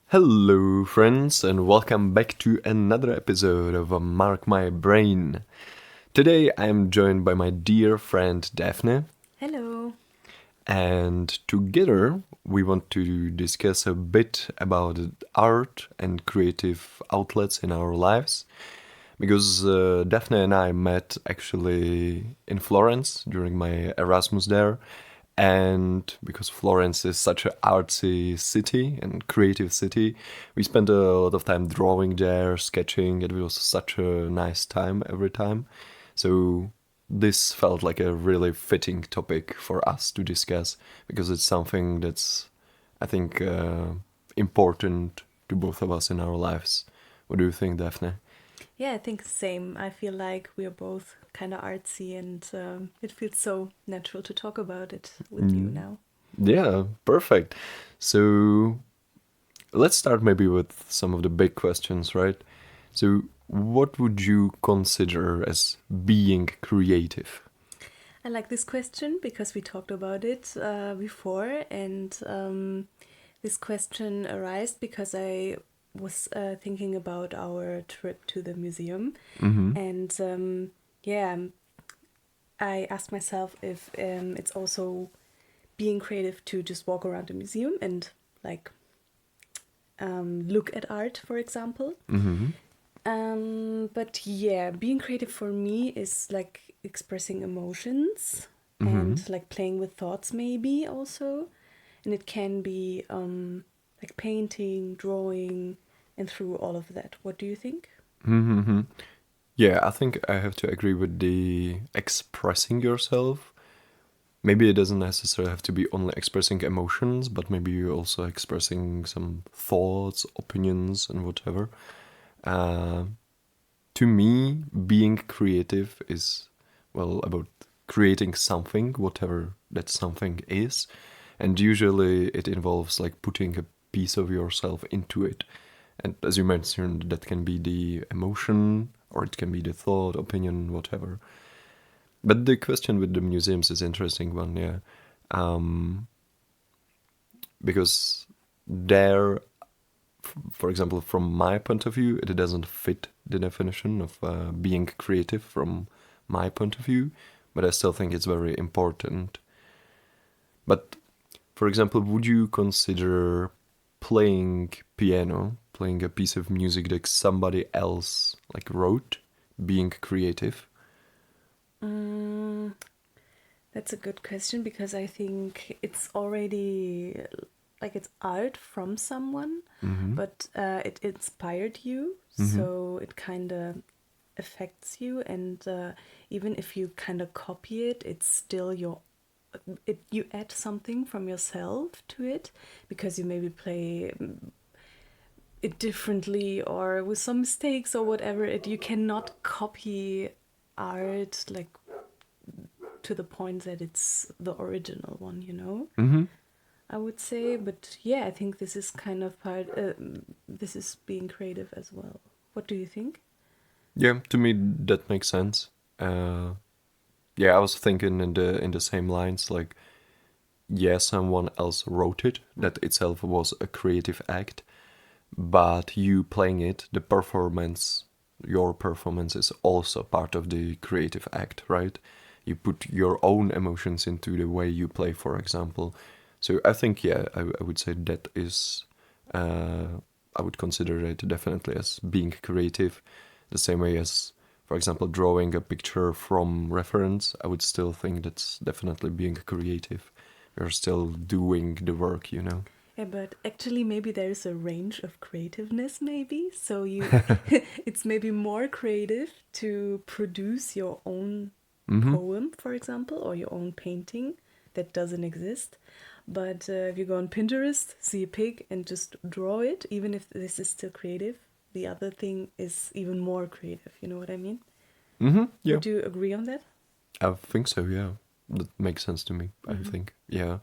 Hello, friends, and welcome back to another episode of Mark My Brain. Today I am joined by my dear friend Defne, Hello. and together we want to discuss a bit about art and creative outlets in our lives. Because Defne and I met actually in Florence during my Erasmus there, and because Florence is such an artsy city and creative city, we spent a lot of time drawing there, sketching. It was such a nice time every time. So this felt like a really fitting topic for us to discuss because it's something that's, I think, important to both of us in our lives. What do you think, Daphne? Yeah, I think the same. I feel like we are both kind of artsy, and it feels so natural to talk about it with you now. Yeah, perfect. So let's start maybe with some of the big questions, right? So, what would you consider as being creative? I like this question because we talked about it before, and this question arose because I was thinking about our trip to the museum, Mm-hmm. and yeah, I asked myself if it's also being creative to just walk around the museum and like look at art, for example. Mm-hmm. But yeah, being creative for me is like expressing emotions Mm-hmm. and like playing with thoughts, maybe also. And it can be like painting, drawing, and through all of that. What do you think? Mm-hmm. Yeah, I think I have to agree with the expressing yourself. Maybe it doesn't necessarily have to be only expressing emotions, but maybe you're also expressing some thoughts, opinions, and whatever. Uh, to me, being creative is, well, about creating something, whatever that something is. And usually it involves like putting a piece of yourself into it. And as you mentioned, that can be the emotion or it can be the thought, opinion, whatever. But the question with the museums is interesting one, yeah. Um, because there, for example, from my point of view, it doesn't fit the definition of being creative from my point of view, but I still think it's very important. But for example, would you consider playing piano, playing a piece of music that somebody else like wrote, being creative? Mm, that's a good question because I think it's already like it's art from someone, Mm-hmm. but it inspired you, Mm-hmm. so it kind of affects you, and even if you kind of copy it, it's still your you add something from yourself to it because you maybe play it differently or with some mistakes or whatever. It you cannot copy art like to the point that it's the original one, you know. Mm-hmm. I would say, but yeah, I think this is kind of part. This is being creative as well. What do you think? Yeah, to me that makes sense. Uh, yeah, I was thinking in the same lines. Like, yeah, someone else wrote it. That itself was a creative act, but you playing it, the performance, your performance is also part of the creative act, right? You put your own emotions into the way you play, for example. So I think, yeah, I would say that is, I would consider it definitely as being creative, the same way as, for example, drawing a picture from reference. I would still think that's definitely being creative. You're still doing the work, you know? Yeah, but actually, maybe there's a range of creativeness, maybe. So you, it's maybe more creative to produce your own Mm-hmm. poem, for example, or your own painting that doesn't exist. But if you go on Pinterest, see a pig, and just draw it, even if this is still creative, the other thing is even more creative. You know what I mean? Mm-hmm. Yeah. Would you agree on that? I think so, yeah. That makes sense to me, I Mm-hmm. think. Yeah.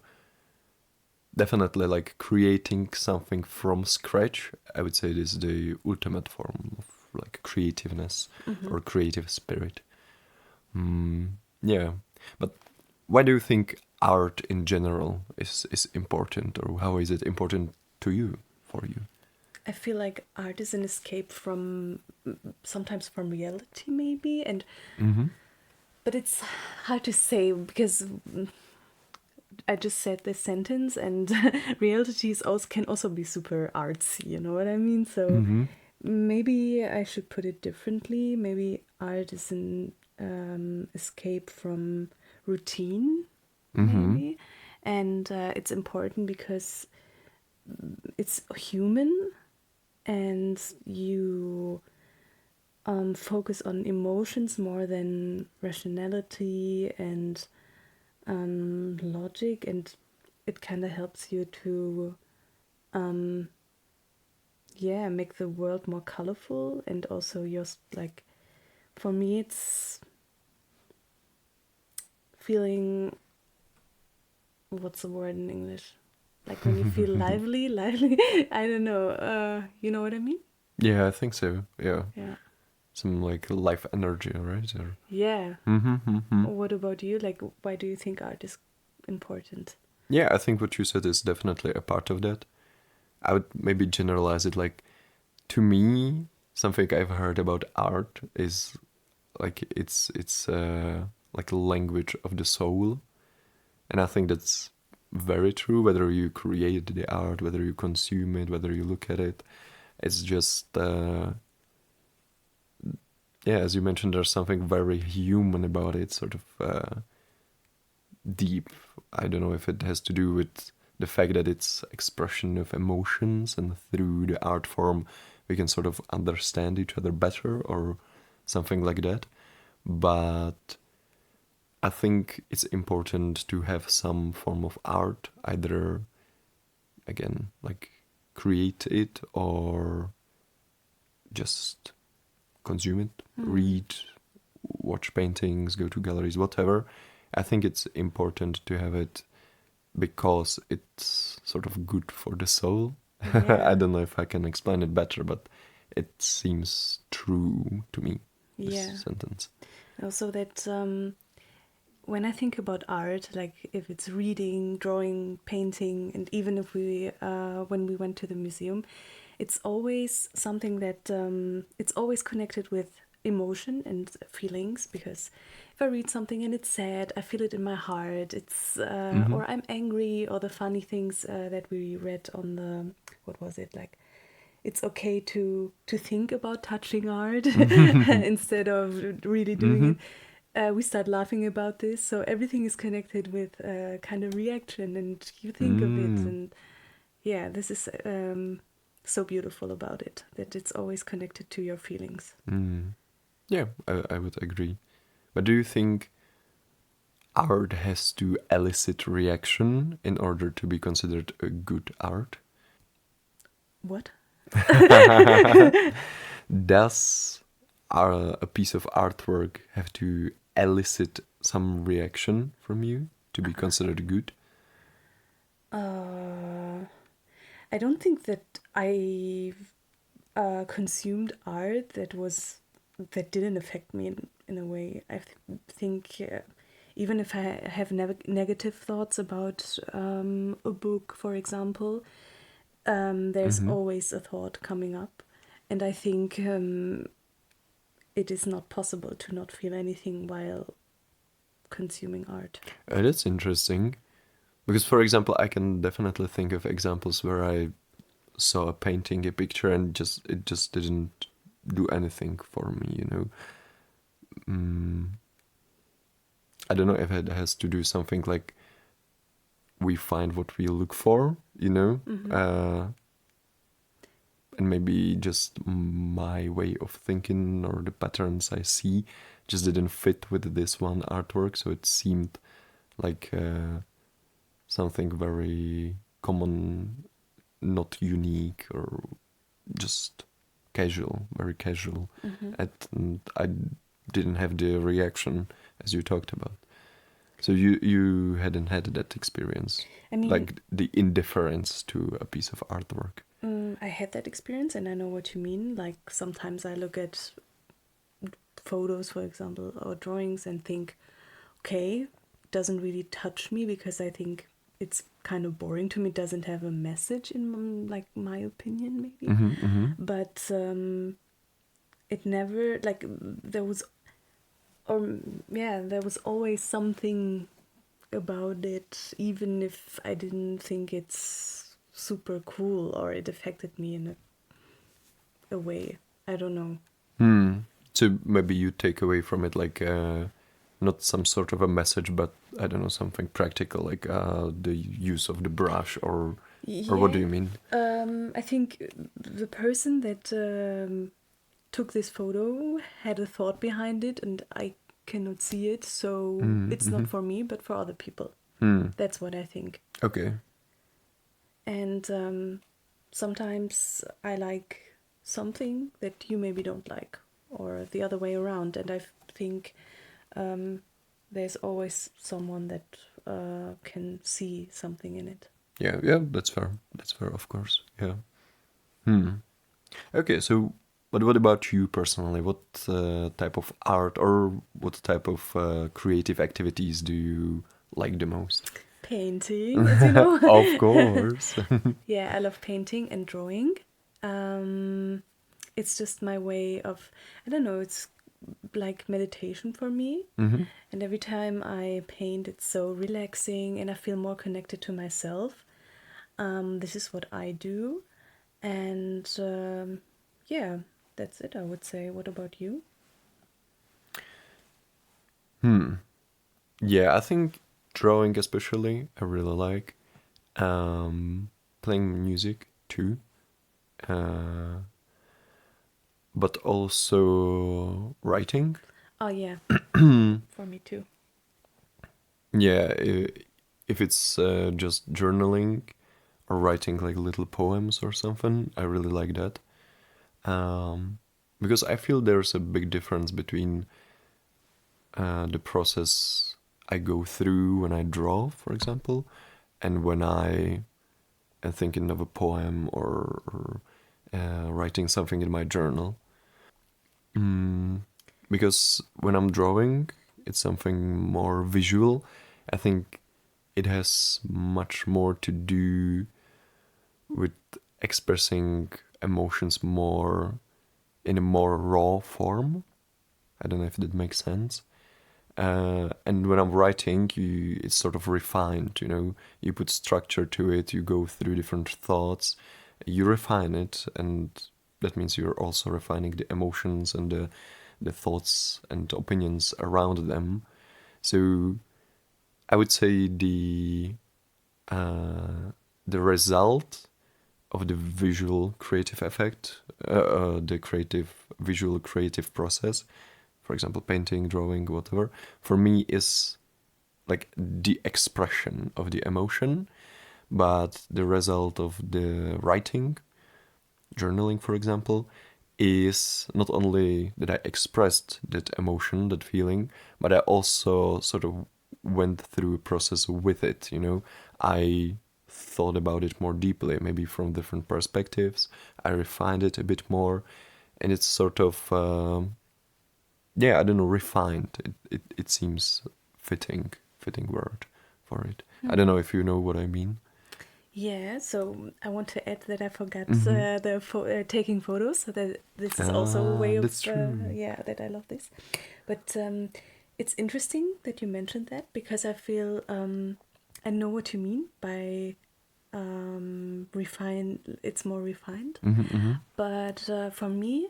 Definitely like creating something from scratch, I would say this is the ultimate form of like creativeness Mm-hmm. or creative spirit. Mm, yeah. But why do you think art in general is important or how is it important to you, for you? I feel like art is an escape from sometimes from reality, maybe, and Mm-hmm. but it's hard to say because I just said this sentence, and reality is also can also be super artsy. You know what I mean? So Mm-hmm. maybe I should put it differently. Maybe art is an escape from routine, Mm-hmm. maybe, and it's important because it's human, and you focus on emotions more than rationality and logic, and it kind of helps you to um, yeah, make the world more colorful, and also just like for me it's feeling, what's the word in English, like when you feel lively, lively. I don't know, you know what I mean? Yeah, I think so. Yeah, Yeah. some like life energy, right? Or... Yeah. Mm-hmm. Mm-hmm. What about you? Like, why do you think art is important? Yeah, I think what you said is definitely a part of that. I would maybe generalize it like, to me, something I've heard about art is like it's like a language of the soul, and I think that's very true. Whether you create the art, whether you consume it, whether you look at it, it's just yeah, as you mentioned, there's something very human about it, sort of deep. I don't know if it has to do with the fact that it's expression of emotions, and through the art form we can sort of understand each other better, or something like that. But I think it's important to have some form of art, either again like create it or just consume it, Mm. read, watch paintings, go to galleries, whatever. I think it's important to have it because it's sort of good for the soul. I Yeah. don't know if I can explain it better, but it seems true to me, this Yeah. sentence. Also, that when I think about art, like if it's reading, drawing, painting, and even if we, when we went to the museum, it's always something that it's always connected with emotion and feelings, because if I read something and it's sad, I feel it in my heart. It's Mm-hmm. or I'm angry, or the funny things that we read on the, what was it, like it's okay to think about touching art instead of really doing Mm-hmm. it. We start laughing about this, so everything is connected with kind of reaction, and you think of it, Mm. and yeah, this is so beautiful about it, that it's always connected to your feelings. Mm. Yeah, I would agree. But do you think art has to elicit reaction in order to be considered a good art? What? Does a piece of artwork have to elicit some reaction from you to be considered good? uh, I don't think that I consumed art that didn't affect me in a way. I think even if I have negative thoughts about a book, for example, there's Mm-hmm. always a thought coming up, and I think it is not possible to not feel anything while consuming art. That's interesting. Because, for example, I can definitely think of examples where I saw a painting, a picture, and it just didn't do anything for me, you know. Mm, I don't know if it has to do something like we find what we look for, you know, Mm-hmm. and maybe just my way of thinking or the patterns I see just didn't fit with this one artwork, so it seemed like something very common, not unique, or just casual, very casual. Mm-hmm. And I didn't have the reaction as you talked about. So you hadn't had that experience, I mean, like the indifference to a piece of artwork. I had that experience, and I know what you mean. Like sometimes I look at photos, for example, or drawings, and think, okay, doesn't really touch me because I think it's kind of boring to me. It doesn't have a message in like my opinion, maybe. Mm-hmm. But it never like there was, or yeah, there was always something about it, even if I didn't think it's super cool or it affected me in a way. I don't know. Hmm. So maybe you take away from it like not some sort of a message, but I don't know, something practical, like the use of the brush, or what do Yeah, you mean? I think the person that took this photo had a thought behind it, and I cannot see it, so it's Mm-hmm. not for me, but for other people. Hmm. That's what I think. Okay. And sometimes I like something that you maybe don't like, or the other way around. And I think um, there's always someone that can see something in it. Yeah, yeah, that's fair. That's fair, of course. Yeah. Hmm. Okay, so but what about you personally? What type of art or what type of creative activities do you like the most? Painting, as you Of know. course. Yeah, I love painting and drawing. Um, it's just my way of, I don't know, it's like meditation for me. Mm-hmm. And every time I paint, it's so relaxing and I feel more connected to myself. This is what I do. And yeah, that's it, I would say. What about you? Hmm. Yeah, I think drawing especially I really like. Playing music too. Uh, but also writing. Oh, yeah, for me too. Yeah, if it's just journaling or writing like little poems or something, I really like that. Because I feel there's a big difference between the process I go through when I draw, for example, and when I am thinking of a poem or writing something in my journal. Mm, because when I'm drawing, it's something more visual. I think it has much more to do with expressing emotions more in a more raw form. I don't know if that makes sense. And when I'm writing, it's sort of refined, you know. You put structure to it, you go through different thoughts, you refine it, and that means you're also refining the emotions and the thoughts and opinions around them. So I would say uh, the result of the visual creative effect, the creative visual creative process, for example, painting, drawing, whatever, for me is like the expression of the emotion, but the result of the writing, journaling, for example, is not only that I expressed that emotion, that feeling, but I also sort of went through a process with it, you know. I thought about it more deeply, maybe from different perspectives. I refined it a bit more, and it's sort of, yeah, I don't know, refined. It seems fitting word for it. I don't know if you know what I mean. Yeah, so I want to add that I forgot Mm-hmm. taking photos. So that this is also a way of That's true. yeah, that I love this. But it's interesting that you mentioned that because I feel I know what you mean by refined. It's more refined, Mm-hmm, mm-hmm, but for me,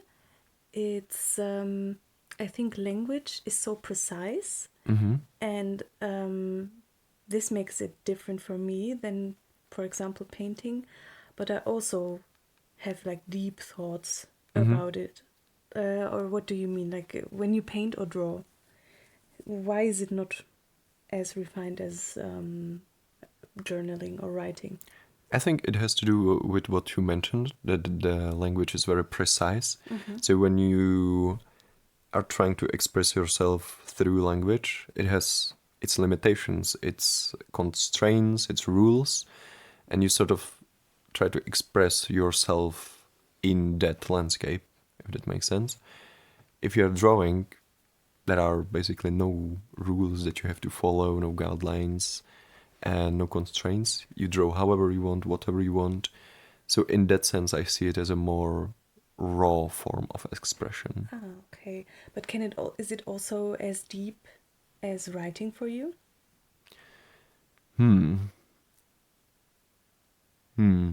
it's I think language is so precise, mm-hmm, and this makes it different for me than, for example, painting. But I also have like deep thoughts mm-hmm. about it. Or what do you mean? Like when you paint or draw, why is it not as refined as journaling or writing? I think it has to do with what you mentioned, that the language is very precise. Mm-hmm. So when you are trying to express yourself through language, it has its limitations, its constraints, its rules, and you sort of try to express yourself in that landscape, if that makes sense. If you're drawing, there are basically no rules that you have to follow, no guidelines, and no constraints. You draw however you want, whatever you want. So in that sense, I see it as a more raw form of expression. Ah, okay. But is it also as deep as writing for you? Hmm. Hmm.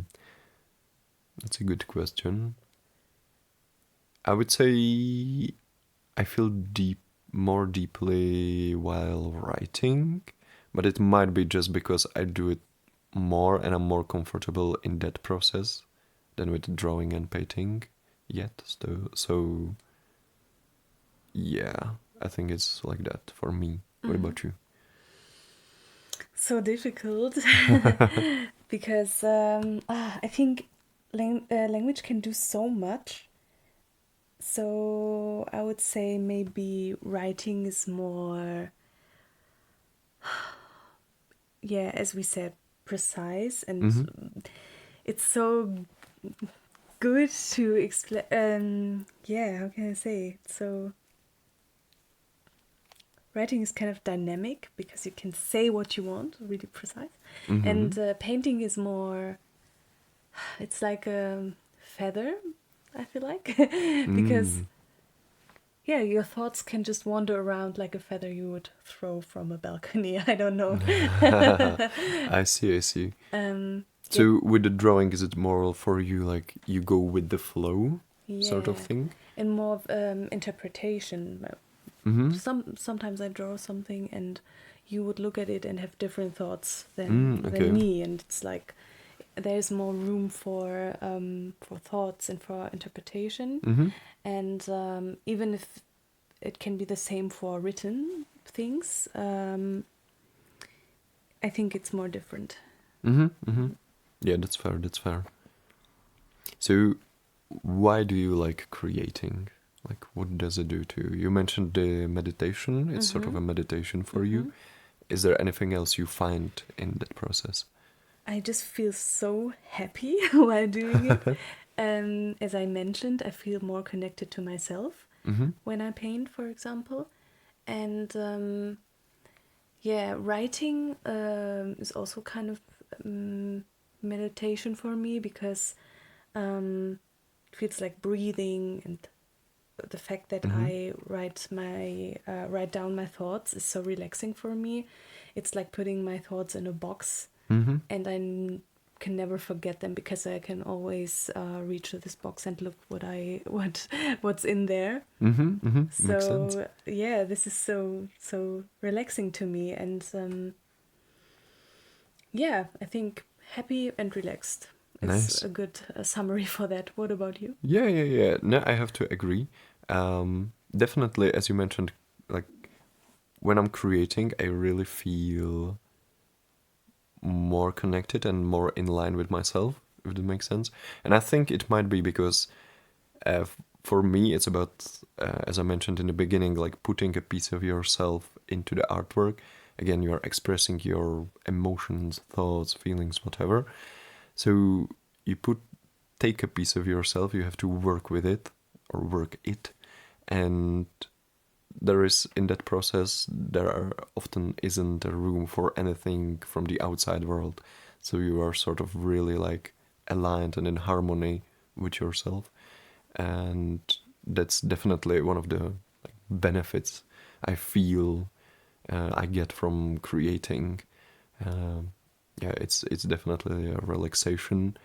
That's a good question. I would say I feel more deeply while writing, but it might be just because I do it more and I'm more comfortable in that process than with drawing and painting yet. So yeah, I think it's like that for me. What Mm-hmm. about you? So difficult because I think language can do so much. So I would say maybe writing is more, yeah, as we said, precise, and Mm-hmm. it's so good to explain. Yeah, how can I say? So writing is kind of dynamic because you can say what you want, really precise, Mm-hmm. and painting is more. It's like a feather, I feel like, because Mm. yeah, your thoughts can just wander around like a feather you would throw from a balcony. I don't know. I see, I see. Yeah, So with the drawing, is it more for you like you go with the flow sort of yeah, thing? and more of interpretation. Mm-hmm. Sometimes I draw something and you would look at it and have different thoughts than Okay. me, and it's like there's more room for thoughts and for interpretation, Mm-hmm. and even if it can be the same for written things, I think it's more different. Mm-hmm. Mm-hmm. Yeah, that's fair, that's fair. So why do you like creating? Like what does it do to you? You mentioned the meditation, it's sort of Mm-hmm. a meditation for Mm-hmm. you. Is there anything else you find in that process? I just feel so happy while doing it. As I mentioned, I feel more connected to myself Mm-hmm. when I paint, for example. And yeah, writing is also kind of meditation for me because it feels like breathing, and the fact that Mm-hmm. I write down my thoughts is so relaxing for me. It's like putting my thoughts in a box, Mm-hmm. and can never forget them because I can always reach to this box and look what's in there. Mm-hmm. Mm-hmm. Makes sense. So yeah, this is so relaxing to me, and yeah, I think happy and relaxed is Nice. a good summary for that. What about you? Yeah, yeah, yeah. No, I have to agree. Definitely, as you mentioned, like when I'm creating, I really feel more connected and more in line with myself, if that makes sense. And I think it might be because for me, it's about, as I mentioned in the beginning, like putting a piece of yourself into the artwork. Again, you are expressing your emotions, thoughts, feelings, whatever. So you take a piece of yourself, you have to work with it or work it, and there is in that process often isn't a room for anything from the outside world, so you are sort of really like aligned and in harmony with yourself, and that's definitely one of the like, benefits I feel I get from creating. um, yeah, it's definitely a relaxation,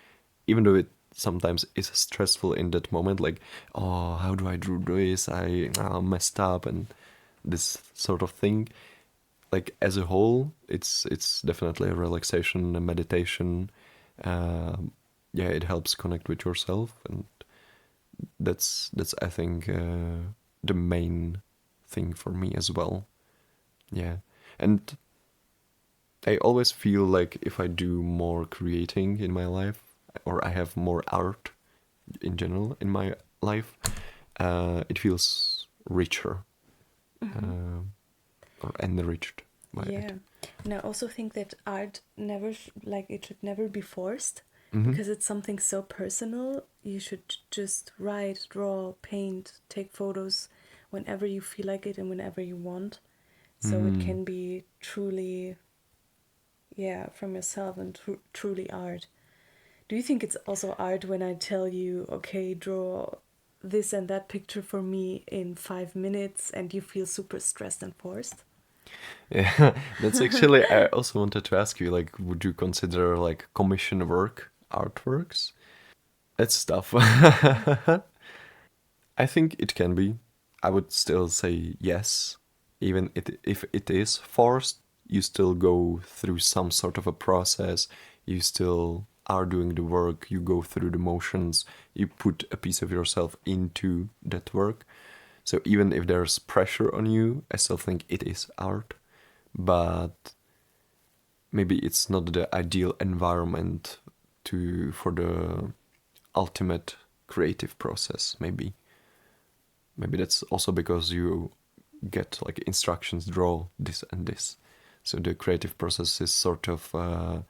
even though it sometimes is stressful in that moment, like, oh, how do I do this? I messed up and this sort of thing. Like as a whole, it's definitely a relaxation, a meditation. Yeah, it helps connect with yourself, and that's I think the main thing for me as well. Yeah, and I always feel like if I do more creating in my life, or I have more art in general in my life, it feels richer, Mm-hmm. uh, or enriched by it. Yeah, and I also think that art like it should never be forced Mm-hmm. because it's something so personal. You should just write, draw, paint, take photos whenever you feel like it and whenever you want. So it Mm. can be truly, yeah, from yourself and truly art. Do you think it's also art when I tell you, okay, draw this and that picture for me in 5 minutes, and you feel super stressed and forced? Yeah, that's actually, I also wanted to ask you, like, would you consider like commission work artworks? It's tough. I think it can be. I would still say yes. Even if it is forced, you still go through some sort of a process. You still are doing the work. You go through the motions. You put a piece of yourself into that work. So even if there's pressure on you, I still think it is art. But maybe it's not the ideal environment for the ultimate creative process, maybe that's also because you get like instructions, draw this and this, so the creative process is sort of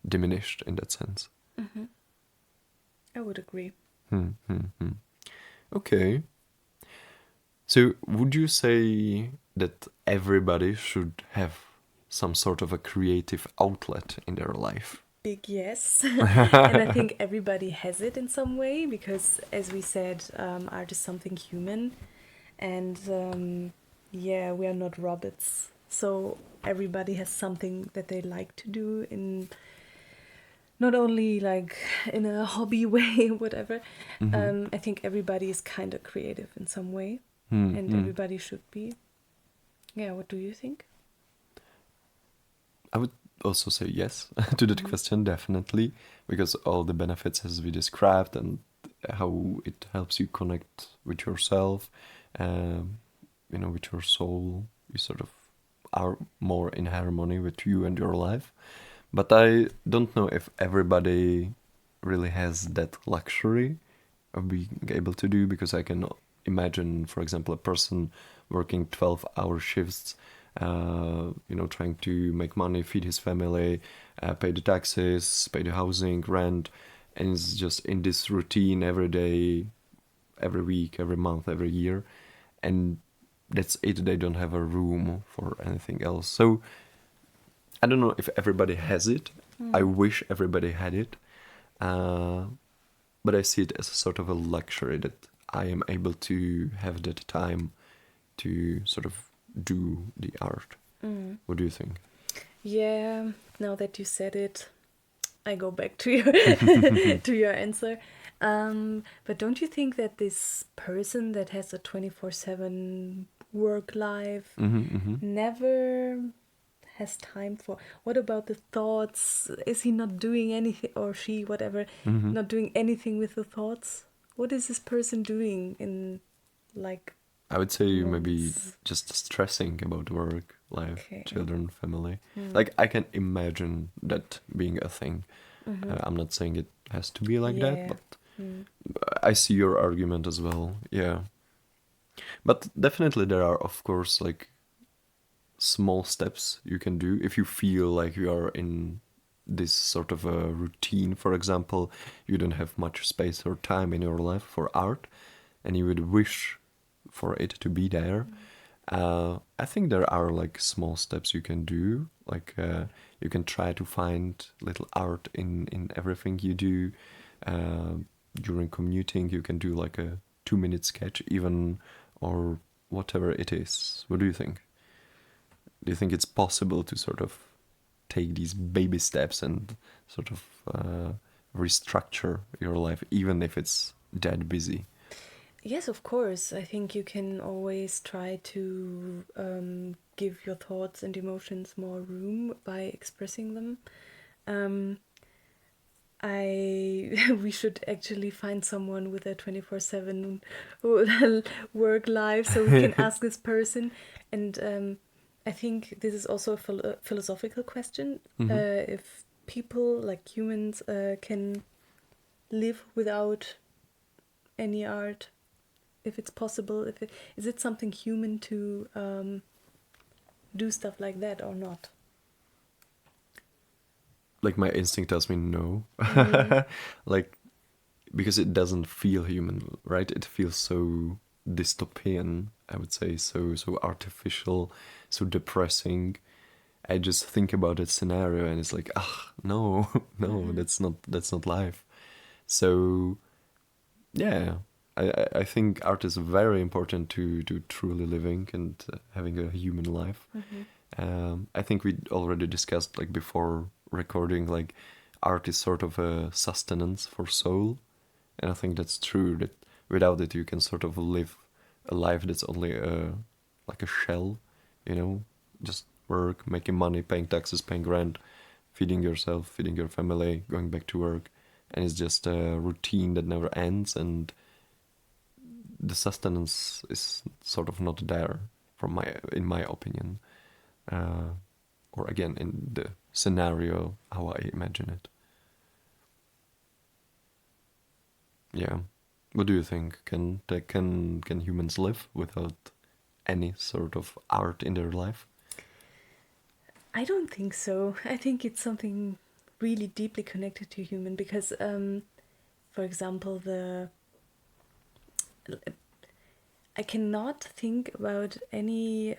diminished in that sense. Mm-hmm. I would agree. Hmm, hmm, hmm. Okay, so would you say that everybody should have some sort of a creative outlet in their life? Big yes. And I think everybody has it in some way because, as we said, art is something human. And yeah, we are not robots. So everybody has something that they like to do in not only like in a hobby way, whatever. Mm-hmm. I think everybody is kind of creative in some way, Hmm, and hmm. everybody should be. Yeah, what do you think? I would also say yes to that Mm-hmm. question, definitely, because all the benefits as we described and how it helps you connect with yourself, um, with your soul, you sort of are more in harmony with you and your life. But I don't know if everybody really has that luxury of being able to do, because I can imagine, for example, a person working 12-hour shifts, trying to make money, feed his family, pay the taxes, pay the housing, rent, and is just in this routine every day, every week, every month, every year, and that's it. They don't have a room for anything else. So I don't know if everybody has it. I Mm. wish everybody had it. Uh, but I see it as a sort of a luxury that I am able to have that time to sort of do the art. Mm. What do you think? Yeah, now that you said it, I go back to your to your answer. But don't you think that this person that has a 24/7 work life Mm-hmm, mm-hmm. never has time for, what about the thoughts? Is he not doing anything, or she, whatever, Mm-hmm. not doing anything with the thoughts? What is this person doing in like I would say maybe moments? just stressing about work, life, Okay. children, family. Hmm. Like I can imagine that being a thing. Mm-hmm. I'm not saying it has to be like that, Yeah. but Mm. I see your argument as well. Yeah. But definitely there are, of course, like small steps you can do if you feel like you are in this sort of a routine. For example, you don't have much space or time in your life for art, and you would wish for it to be there. I think there are like small steps you can do. Like you can try to find little art in everything you do. Uh, During commuting, you can do like a 2-minute sketch, even, or whatever it is. What do you think? Do you think it's possible to sort of take these baby steps and sort of restructure your life, even if it's that busy? Yes, of course. I think you can always try to give your thoughts and emotions more room by expressing them. Um, I we should actually find someone with a 24/7 work life so we can ask this person. And I think this is also a philosophical question. Hmm. If people, like humans, can live without any art, if it's possible, if it is, it something human to do stuff like that or not? Like my instinct tells me no. Mm, Like, because it doesn't feel human, right? It feels so dystopian, I would say, so artificial, so depressing. I just think about that scenario and it's like, ah, no, no, that's not life. So yeah, I think art is very important to truly living and having a human life. I think we already discussed like before recording, like art is sort of a sustenance for soul, and I think that's true. That without it, you can sort of live a life that's only a like a shell, you know, just work, making money, paying taxes, paying rent, feeding yourself, feeding your family, going back to work, and it's just a routine that never ends, and the sustenance is sort of not there, in my opinion, uh, or again in the scenario how I imagine it. Yeah. What do you think? Can humans live without any sort of art in their life? I don't think so. I think it's something really deeply connected to human because, for example, the I cannot think about any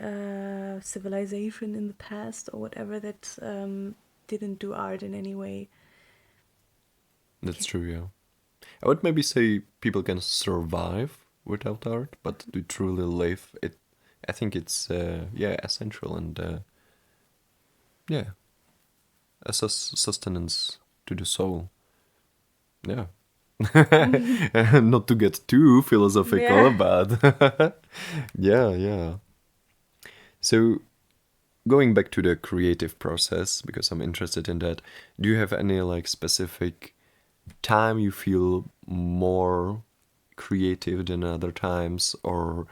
civilization in the past or whatever that didn't do art in any way. That's true, yeah. I would maybe say people can survive without art, but to truly live it, I think it's yeah, essential and yeah, a sustenance to the soul. Yeah. Not to get too philosophical, Yeah. but yeah, yeah. So going back to the creative process, because I'm interested in that, do you have any like specific time you feel more creative than other times, or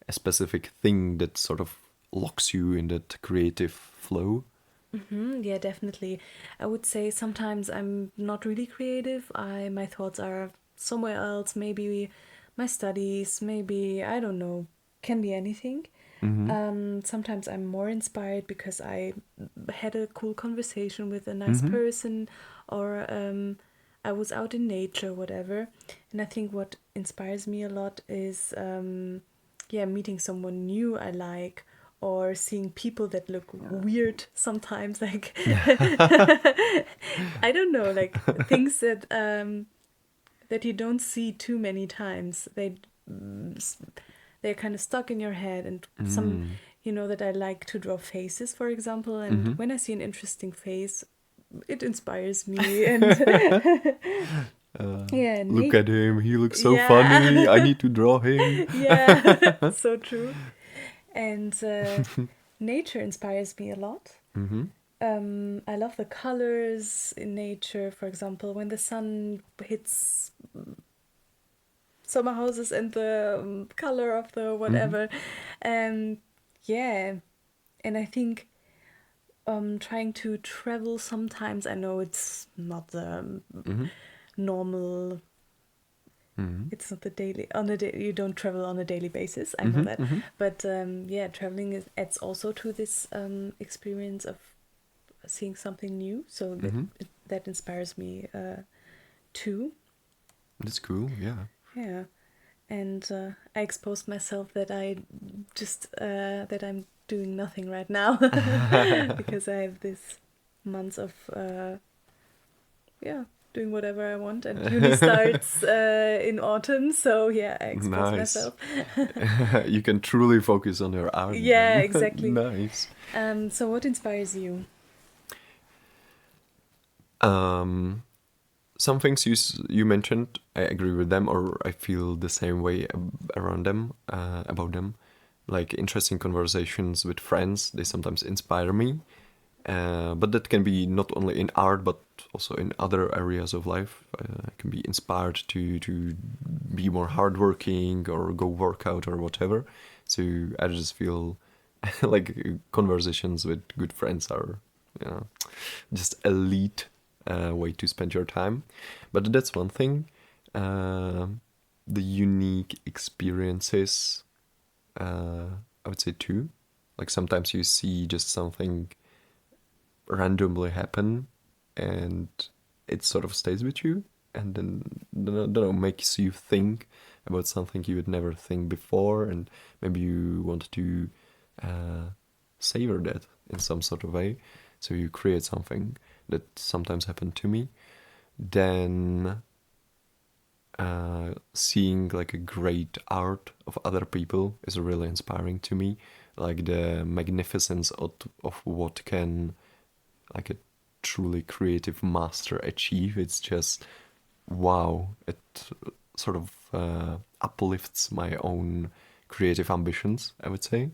a specific thing that sort of locks you in that creative flow? Yeah, definitely. I would say sometimes I'm not really creative. My thoughts are somewhere else. Maybe my studies. Maybe I don't know. Can be anything. Mm-hmm. Sometimes I'm more inspired because I had a cool conversation with a nice Mm-hmm. person, or I was out in nature, whatever. And I think what inspires me a lot is, yeah, meeting someone new I like, or seeing people that look weird sometimes. Like, I don't know, like things that you don't see too many times. They're kind of stuck in your head, and some, Mm. you know, that I like to draw faces, for example, and Mm-hmm. when I see an interesting face, it inspires me. And yeah, Look at him, he looks so funny. I yeah. need to draw him. Yeah, so true. And nature inspires me a lot. Mm-hmm. I love the colors in nature. For example, when the sun hits summer houses and the color of the Mm-hmm. whatever. Um, yeah, and I think trying to travel sometimes. I know it's not the Mm-hmm. normal. Mm-hmm. It's not the daily on a day. You don't travel on a daily basis. I know Mm-hmm. that, Mm-hmm. but yeah, traveling adds also to this experience of seeing something new. So Mm-hmm. that inspires me too. That's cool, yeah. Yeah, and I exposed myself that that I'm doing nothing right now because I have this months of yeah, doing whatever I want, and uni starts in autumn, so yeah, I exposed Nice. myself. You can truly focus on your art Yeah, then. exactly. Nice. So what inspires you? Um, some things you mentioned, I agree with them, or I feel the same way around them, about them. Like interesting conversations with friends, they sometimes inspire me. But that can be not only in art, but also in other areas of life. I can be inspired to be more hardworking or go work out or whatever. So I just feel like conversations with good friends are, you know, just elite way to spend your time. But that's one thing. The unique experiences, I would say two. Like sometimes you see just something randomly happen and it sort of stays with you and then don't know, makes you think about something you would never think before, and maybe you want to savor that in some sort of way. So you create something that sometimes happened to me. Then seeing like a great art of other people is really inspiring to me. Like the magnificence of what can like a truly creative master achieve. It's just wow. It sort of uplifts my own creative ambitions, I would say.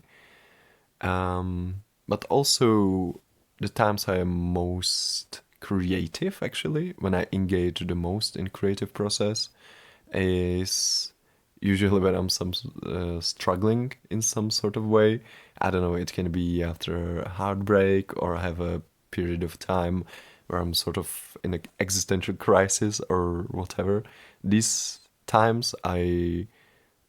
But also the times I am most creative, actually, when I engage the most in creative process, is usually when I'm struggling in some sort of way. I don't know, it can be after a heartbreak, or I have a period of time where I'm sort of in an existential crisis or whatever. These times I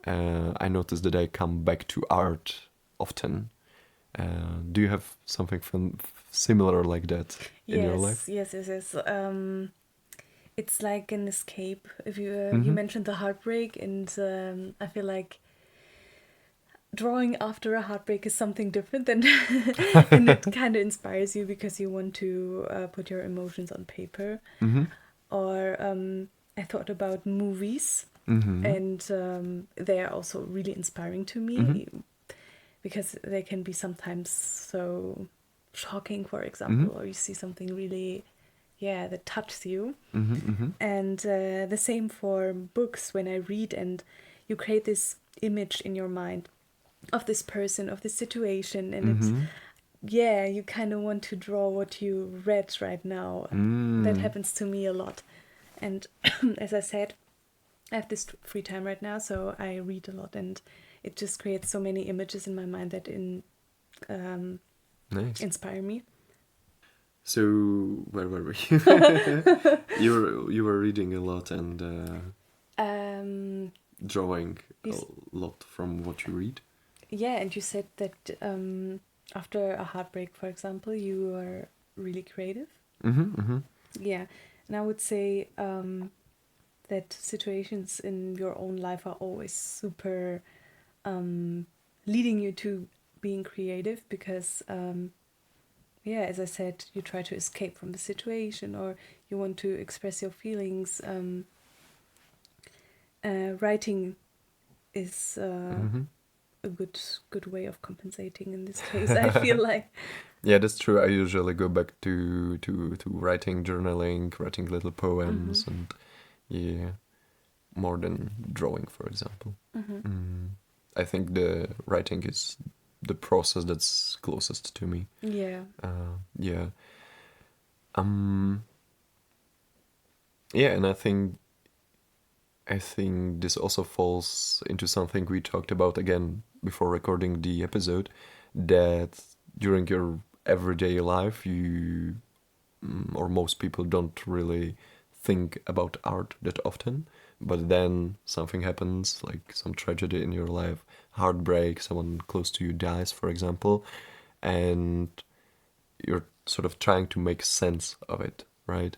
notice that I come back to art often. Do you have something similar like that in your life? Yes. It's like an escape. If you Mm-hmm. mentioned the heartbreak, and I feel like drawing after a heartbreak is something different, and and it kind of inspires you because you want to put your emotions on paper. Mm-hmm. Or I thought about movies, Mm-hmm. and they are also really inspiring to Mm-hmm. me because they can be sometimes so shocking, for Mm-hmm. example, or you see something really, yeah, that touches you. Mm-hmm. Mm-hmm. And the same for books. When I read, and you create this image in your mind of this person, of this situation, and it's, Mm-hmm. yeah, you kind of want to draw what you read right now. That Mm. happens to me a lot. And as I said, I have this free time right now, so I read a lot, and it just creates so many images in my mind that um, Nice. inspire me. So where were we? You were reading a lot and Um, drawing you, a lot from what you read. yeah, and you said that after a heartbreak, for example, you are really creative. Mm-hmm. Mm-hmm. Yeah, and I would say that situations in your own life are always super leading you to being creative because, yeah, as I said, you try to escape from the situation or you want to express your feelings. Writing is Mm-hmm. a good way of compensating in this case. I feel like, Yeah, that's true. I usually go back to writing, journaling, writing little mm-hmm, poems, and yeah, more than drawing, for example. mm-hmm, Mm. I think the writing is the process that's closest to me. yeah, Yeah. Um. Yeah, and I think this also falls into something we talked about again before recording the episode, that during your everyday life, or most people don't really think about art that often. But then something happens, like some tragedy in your life, heartbreak, someone close to you dies, for example, and you're sort of trying to make sense of it, right?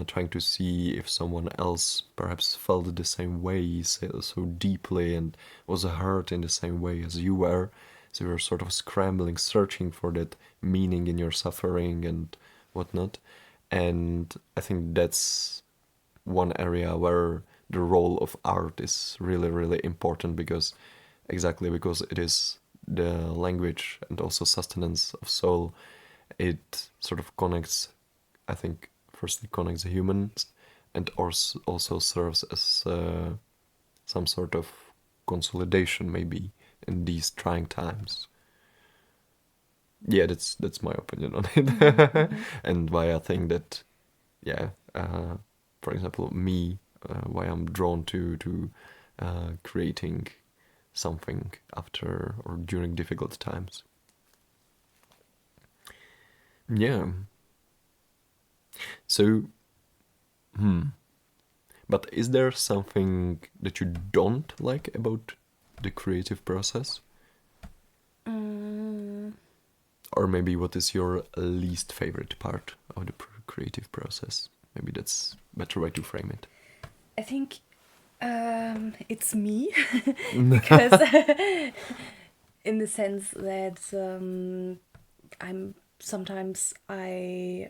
Trying to see if someone else perhaps felt the same way so deeply and was hurt in the same way as you were. So you're sort of scrambling, searching for that meaning in your suffering and whatnot. And I think that's one area where the role of art is really, really important because it is the language and also sustenance of soul. It sort of connects, I think, firstly connects the humans and also serves as some sort of consolidation maybe in these trying times. Yeah, that's my opinion on it. mm-hmm, mm-hmm. And why I think that, yeah, for example, me, why I'm drawn to creating something after or during difficult times. Yeah. So, hmm. But is there something that you don't like about the creative process? Mm, Or maybe what is your least favorite part of the creative process? Maybe that's a better way to frame it. I think it's me because in the sense that I'm sometimes I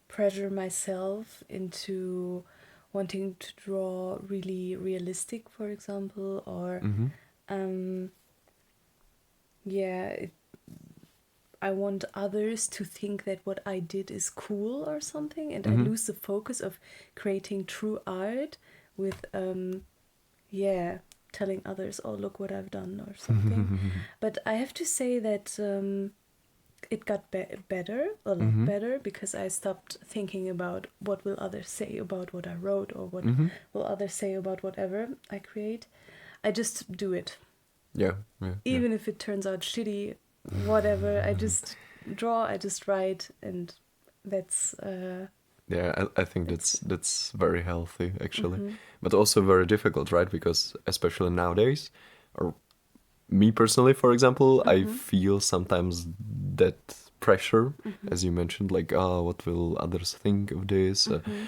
pressure myself into wanting to draw really realistic, for example, or Mm-hmm. um, yeah, I want others to think that what I did is cool or something, and I Mm-hmm. lose the focus of creating true art with yeah, telling others, oh, look what I've done or something. But I have to say that it got better, a lot Mm-hmm. better, because I stopped thinking about what will others say about what I wrote, or what Mm-hmm. will others say about whatever I create. I just do it. Yeah, yeah, yeah. Even if it turns out shitty, whatever, I just draw, I just write, and that's Yeah, I think that's that's very healthy actually, mhm. but also very difficult, right? Because especially nowadays, or me personally, for example, I Mhm. feel sometimes that pressure, Mhm. as you mentioned, like, oh, what will others think of this? Mhm.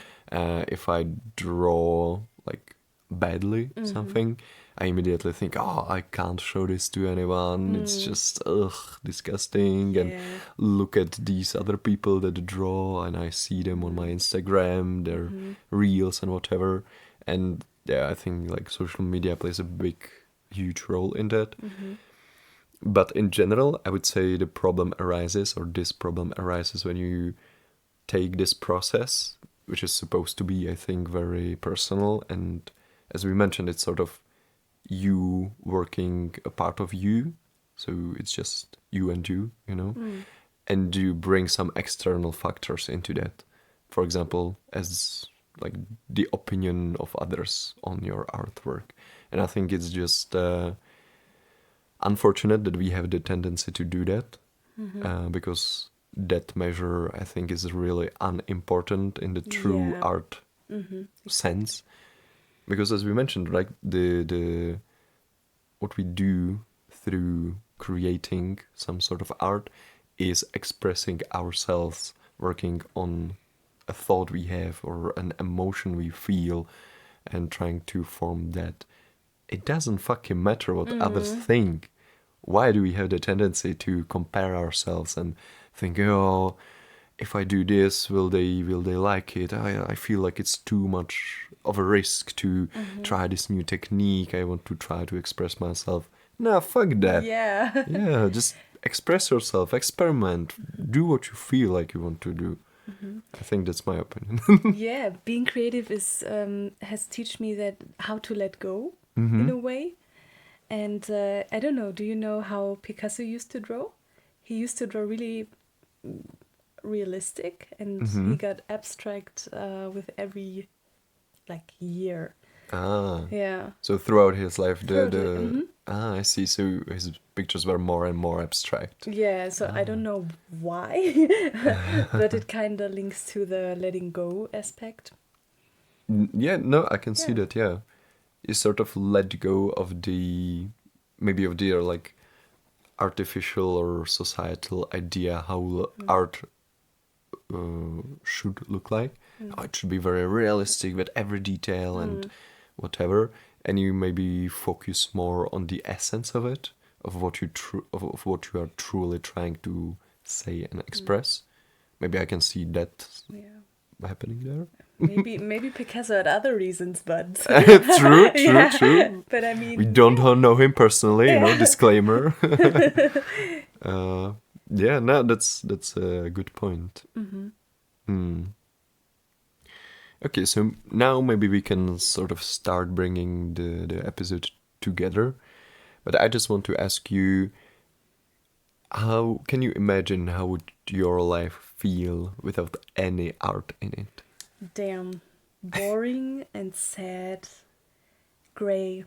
If I draw like badly Mhm. something, I immediately think, oh, I can't show this to anyone. It's Mm. just ugh, disgusting. And Yeah. look at these other people that draw, and I see them on my Mm. Instagram, their Mhm. reels and whatever. And yeah, I think like social media plays a big, huge role in that. Mhm. But in general, I would say the problem arises, or this problem arises when you take this process, which is supposed to be, I think, very personal. And as we mentioned, it's sort of you working a part of you. So it's just you and you know? Mm. And you bring some external factors into that. For example, as like the opinion of others on your artwork. And I think it's just unfortunate that we have the tendency to do that, Mhm. because that measure, I think, is really unimportant in the true Yeah. art Mhm. Exactly. sense. Because as we mentioned, like the what we do through creating some sort of art is expressing ourselves, working on a thought we have or an emotion we feel, and trying to form that. It doesn't fucking matter what others Mm. think. Why do we have the tendency to compare ourselves and think, oh, if I do this, will they like it? I feel like it's too much of a risk to Mhm. try this new technique. I want to try to express myself. Nah, fuck that. Yeah. Yeah, just express yourself, experiment, Mhm. do what you feel like you want to do. Mhm. I think that's my opinion. Yeah, being creative is has teach me that how to let go in Mm-hmm. a way. And I don't know, do you know how Picasso used to draw? He used to draw really realistic, and Mm-hmm. he got abstract with every like year. Ah. Yeah. So throughout his life, Throughout it. I see. So his pictures were more and more abstract. Yeah, so I don't Ah. know why, but it kind of links to the letting go aspect. Yeah, no, I can see Yeah. that. Yeah, you sort of let go of the maybe of the like artificial or societal idea how Mm. art should look like. Mm. Oh, it should be very realistic with every detail and Mm. whatever, and you maybe focus more on the essence of it, of what of what you are truly trying to say and Mm. express. Maybe I can see that Yeah. happening there. Maybe Picasso had other reasons, but True, true, yeah. true. But I We mean, don't yeah. know him personally, Yeah. disclaimer. uh, yeah, no, that's a good point. Hmm. Hmm. Okay, so now maybe we can sort of start bringing the episode together. But I just want to ask you, how can you imagine how would your life feel without any art in it? Damn. Boring and sad. Gray.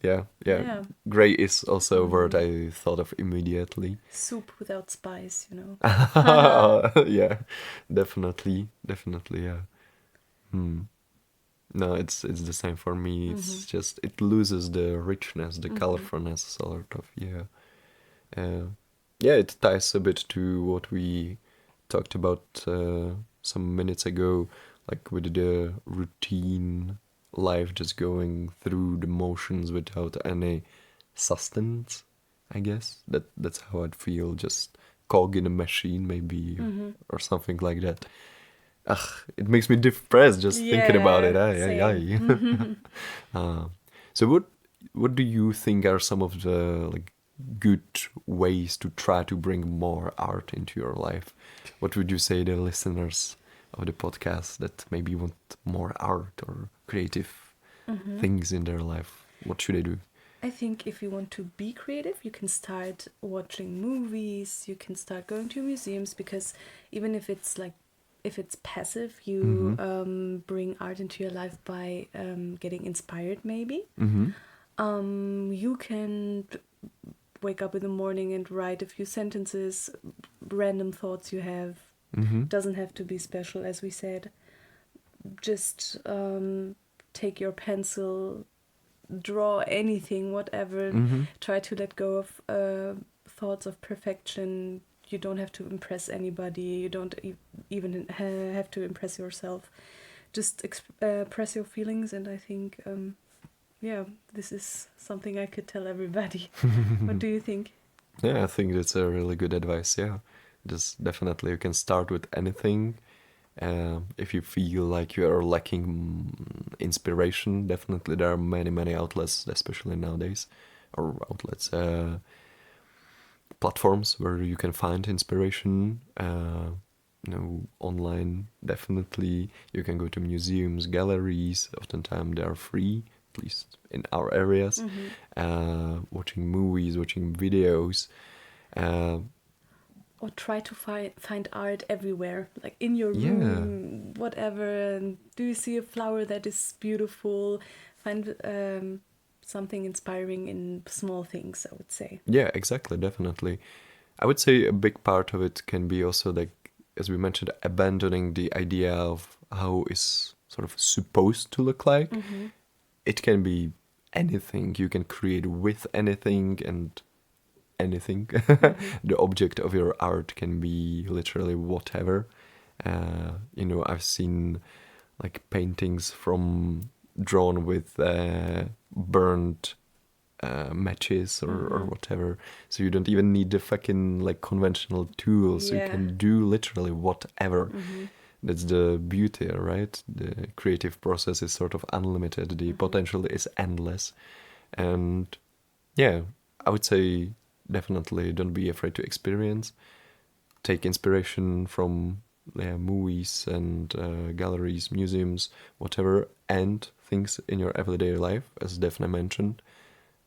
Yeah, yeah. Yeah. Gray is also a word Hmm. I thought of immediately. Soup without spice, you know. Yeah, definitely, definitely, yeah. Hmm. No, it's the same for me. Hmm. It's just it loses the richness, the Hmm. colorfulness, sort of. Yeah, uh, yeah. It ties a bit to what we talked about some minutes ago, like with the routine life, just going through the motions without any sustenance. I guess that's how I'd feel. Just cog in a machine, maybe, or something like that. Ugh, it makes me depressed just thinking about it. Yeah, Ay, ay, same. ay. So what do you think are some of the like good ways to try to bring more art into your life? What would you say to listeners of the podcast that maybe want more art or creative things in their life? What should they do? I think if you want to be creative, you can start watching movies, you can start going to museums, because even if it's like, if it's passive, you bring art into your life by getting inspired, maybe. You can wake up in the morning and write a few sentences, random thoughts you have. Doesn't have to be special, as we said. Just take your pencil, draw anything, whatever. Try to let go of thoughts of perfection. You don't have to impress anybody. You don't even have to impress yourself. Just express your feelings, and I think, yeah, this is something I could tell everybody. What do you think? Yeah, I think that's a really good advice. Yeah, just definitely you can start with anything. If you feel like you are lacking inspiration, definitely there are many outlets, especially nowadays, or outlets, platforms where you can find inspiration. Online, definitely. You can go to museums, galleries. Oftentimes they are free, at least in our areas. Watching movies, watching videos. Or try to find art everywhere, like in your Yeah. room, whatever. And do you see a flower that is beautiful? Find something inspiring in small things, I would say. Yeah, exactly, definitely. I would say a big part of it can be also like, as we mentioned, abandoning the idea of how is sort of supposed to look like. It can be anything. You can create with anything and anything. The object of your art can be literally whatever. I've seen like paintings from drawn with burned matches or whatever. So you don't even need the fucking like conventional tools. You Yeah. can do literally whatever. That's the beauty, right? The creative process is sort of unlimited. The potential is endless. And yeah, I would say definitely don't be afraid to experience. Take inspiration from movies and galleries, museums, whatever, and things in your everyday life, as Defne mentioned.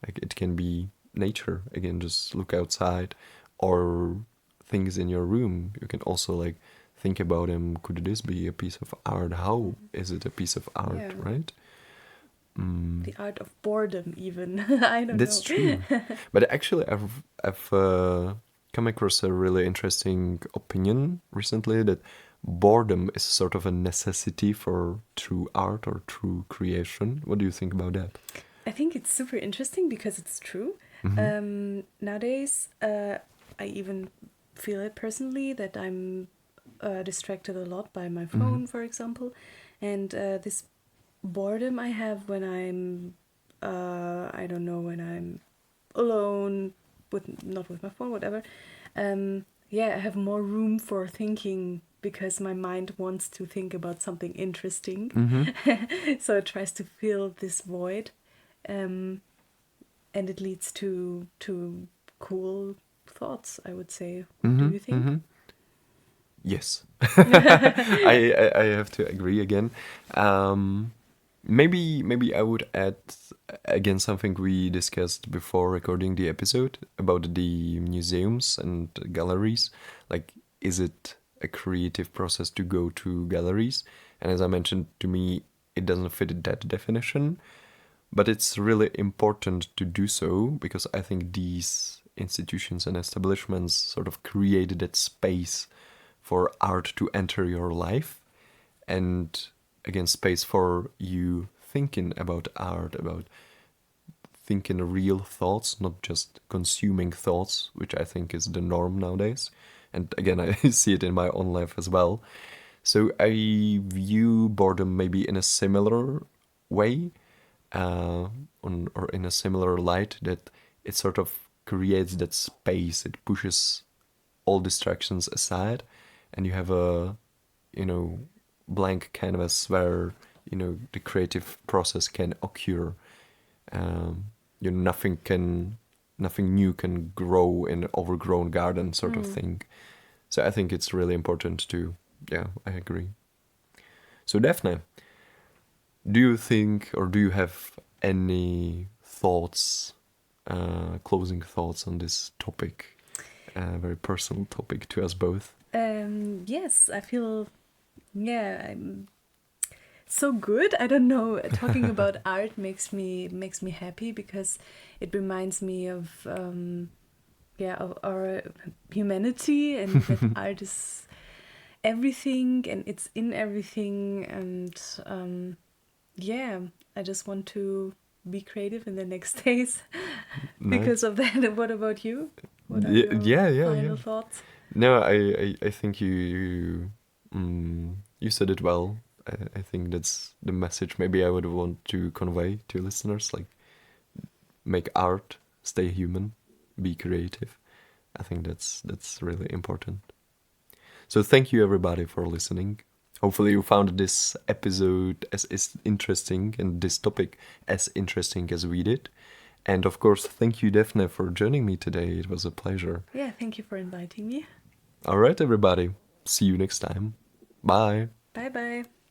Like it can be nature, again, just look outside, or things in your room. You can also like think about them. Could this be a piece of art? How is it a piece of art, Yeah. right? The art of boredom, even. I don't That's know. true. But actually, I've come across a really interesting opinion recently that boredom is sort of a necessity for true art or true creation. What do you think about that? I think it's super interesting because it's true. Nowadays, I even feel it personally that I'm distracted a lot by my phone, for example. And this boredom I have when I'm, I don't know, when I'm alone, not with my phone, whatever. Yeah, I have more room for thinking because my mind wants to think about something interesting. So it tries to fill this void. And it leads to cool thoughts, I would say. What do you think? Yes, I have to agree again. Maybe I would add again something we discussed before recording the episode about the museums and galleries. Like, is it a creative process to go to galleries? And as I mentioned, to me, it doesn't fit that definition. But it's really important to do so because I think these institutions and establishments sort of created that space for art to enter your life, and again, space for you thinking about art, about thinking real thoughts, not just consuming thoughts, which I think is the norm nowadays. And again, I see it in my own life as well. So I view boredom maybe in a similar way, or in a similar light, that it sort of creates that space. It pushes all distractions aside, and you have a, you know, blank canvas where, you know, the creative process can occur. You know, nothing new can grow in an overgrown garden sort of thing. So I think it's really important to, yeah, I agree. So Daphne, do you think, or do you have any thoughts, closing thoughts on this topic? Very personal topic to us both. Yes, I feel, yeah, I'm so good. I don't know. Talking about art makes me happy because it reminds me of yeah, of our humanity, and that art is everything and it's in everything. And yeah, I just want to be creative in the next days because Nice. of that. What about you? What are Yeah, your yeah, yeah, yeah. final thoughts? No, I think you said it well. I think that's the message maybe I would want to convey to listeners. Like, make art, stay human, be creative. I think that's really important. So thank you everybody for listening. Hopefully you found this episode as interesting and this topic as interesting as we did. And of course, thank you, Defne, for joining me today. It was a pleasure. Yeah, thank you for inviting me. All right, everybody. See you next time. Bye. Bye bye.